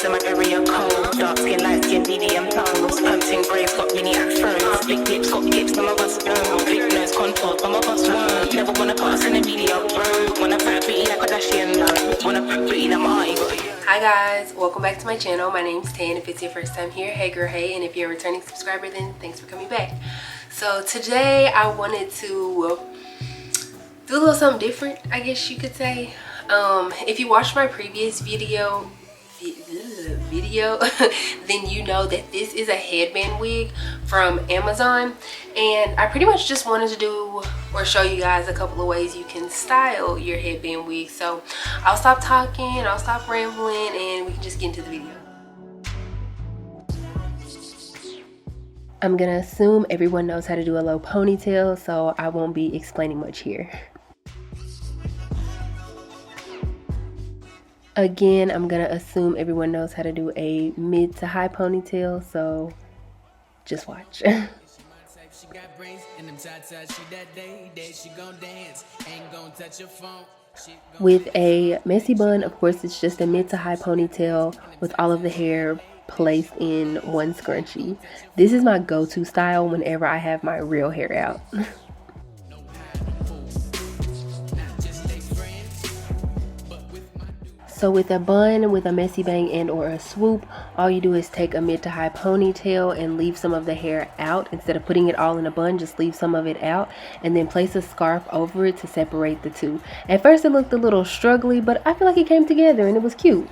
in my area cold. Dark skin, light skin, medium tones. Pumping braids, got mini afros. Big lips, got hips, some of us don't. Big nose, contour, some of us won't. Never wanna put us in the media, bro. Wanna fat pretty like a Kardashian, no. Wanna fat pretty like my. Hi guys, welcome back to my channel. My name's Tan. If it's your first time here, hey girl, hey. And if you're a returning subscriber, then thanks for coming back. So today I wanted to do a little something different, I guess you could say. If you watched my previous video then you know that this is a headband wig from Amazon, and I pretty much just wanted to do or show you guys a couple of ways you can style your headband wig. So I'll stop talking, I'll stop rambling, and we can just get into the video. I'm gonna assume everyone knows how to do a low ponytail, so I won't be explaining much here. Again, I'm gonna assume everyone knows how to do a mid to high ponytail, so just watch. With a messy bun, of course, it's just a mid to high ponytail with all of the hair placed in one scrunchie. This is my go-to style whenever I have my real hair out. So with a bun, with a messy bang and or a swoop, all you do is take a mid to high ponytail and leave some of the hair out. Instead of putting it all in a bun, just leave some of it out and then place a scarf over it to separate the two. At first it looked a little struggly, but I feel like it came together and it was cute.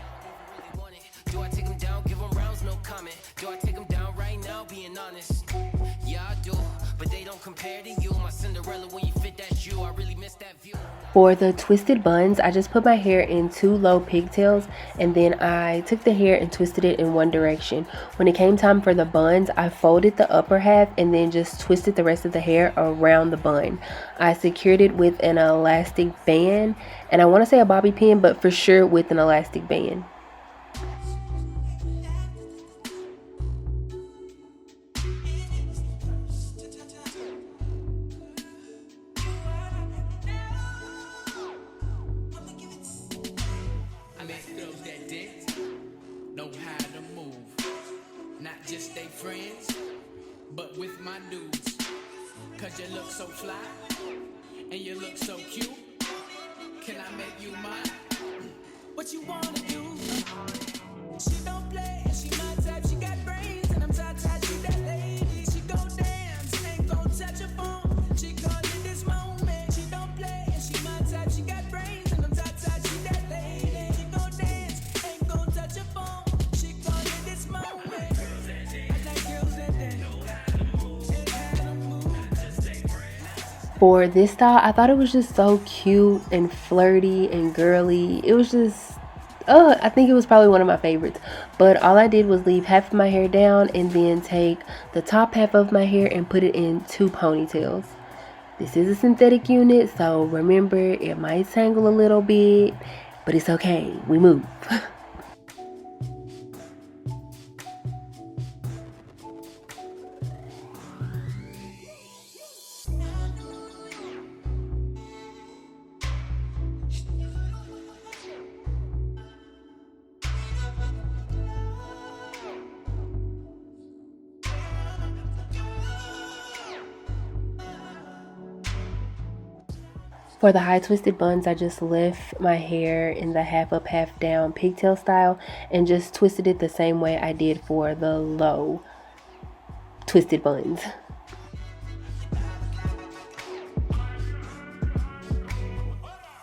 For the twisted buns, I just put my hair in 2 low pigtails and then I took the hair and twisted it in one direction. When it came time for the buns, I folded the upper half and then just twisted the rest of the hair around the bun. I secured it with an elastic band, and I want to say a bobby pin, but for sure with an elastic band. Just stay friends, but with my dudes. Cause you look so fly, and you look so cute. Can I make you mine? What you wanna do? She don't play, and she my type. She got brains, and I'm tight, she that lady. She gon' dance, ain't gon' touch a phone. She gon' live this moment. She don't play, and she my type. She got brains, and I'm tight, she that lady. She gon' dance, ain't gon' touch a phone. She gon' live this moment. For this style, I thought it was just so cute and flirty and girly. It was just, I think it was probably one of my favorites. But all I did was leave half of my hair down and then take the top half of my hair and put it in 2 ponytails. This is a synthetic unit, so remember, it might tangle a little bit, but it's okay, we move. For the high twisted buns, I just left my hair in the half up, half down pigtail style and just twisted it the same way I did for the low twisted buns.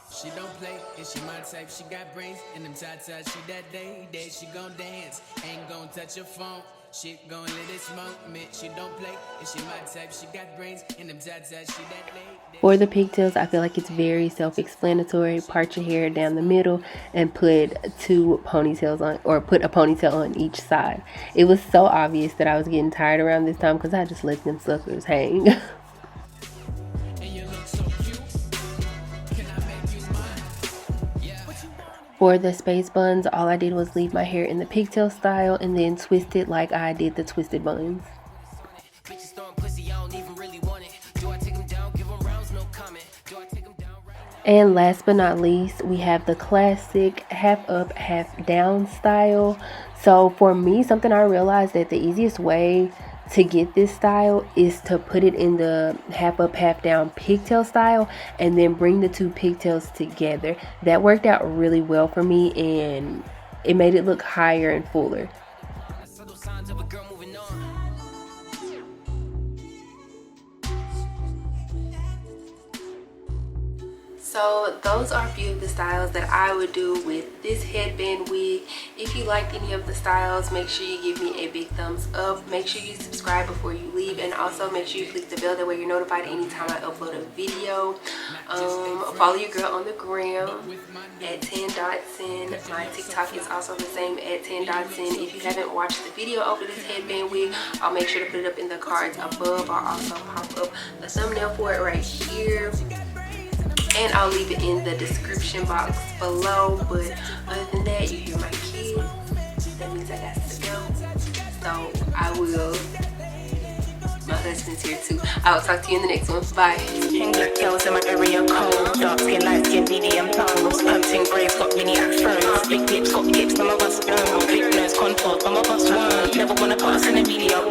She don't play, and she my type. She got brains, and them tight, she that day. She gon' dance, ain't gon' touch her phone. She gon' let it smoke me. She don't play, and she my type. She got brains, and them tight, she that day. For the pigtails, I feel like it's very self-explanatory. Part your hair down the middle and put 2 ponytails on, or put a ponytail on each side. It was so obvious that I was getting tired around this time because I just let them suckers hang. For the space buns, all I did was leave my hair in the pigtail style and then twist it like I did the twisted buns. And last but not least, we have the classic half up, half down style. So for me, something I realized that the easiest way to get this style is to put it in the half up, half down pigtail style and then bring the two pigtails together. That worked out really well for me and it made it look higher and fuller. So those are a few of the styles that I would do with this headband wig. If you liked any of the styles, make sure you give me a big thumbs up. Make sure you subscribe before you leave, and also make sure you click the bell, that way you're notified anytime I upload a video. Follow your girl on the gram at 10 Dotson. My TikTok is also the same at 10 Dotson. If you haven't watched the video over this headband wig, I'll make sure to put it up in the cards above. I'll also pop up the thumbnail for it right here, and I'll leave it in the description box below. But other than that, you hear my kid, that means I got to go. So I will, my husband's here too. I will talk to you in the next one. Bye. Black girls in my area cold. Dark skin, light skin, medium tones. Pumping braids got mini afros. Big lips got hips, some of us don't. Big nose contour, some of us won't. Never wanna pass in a medium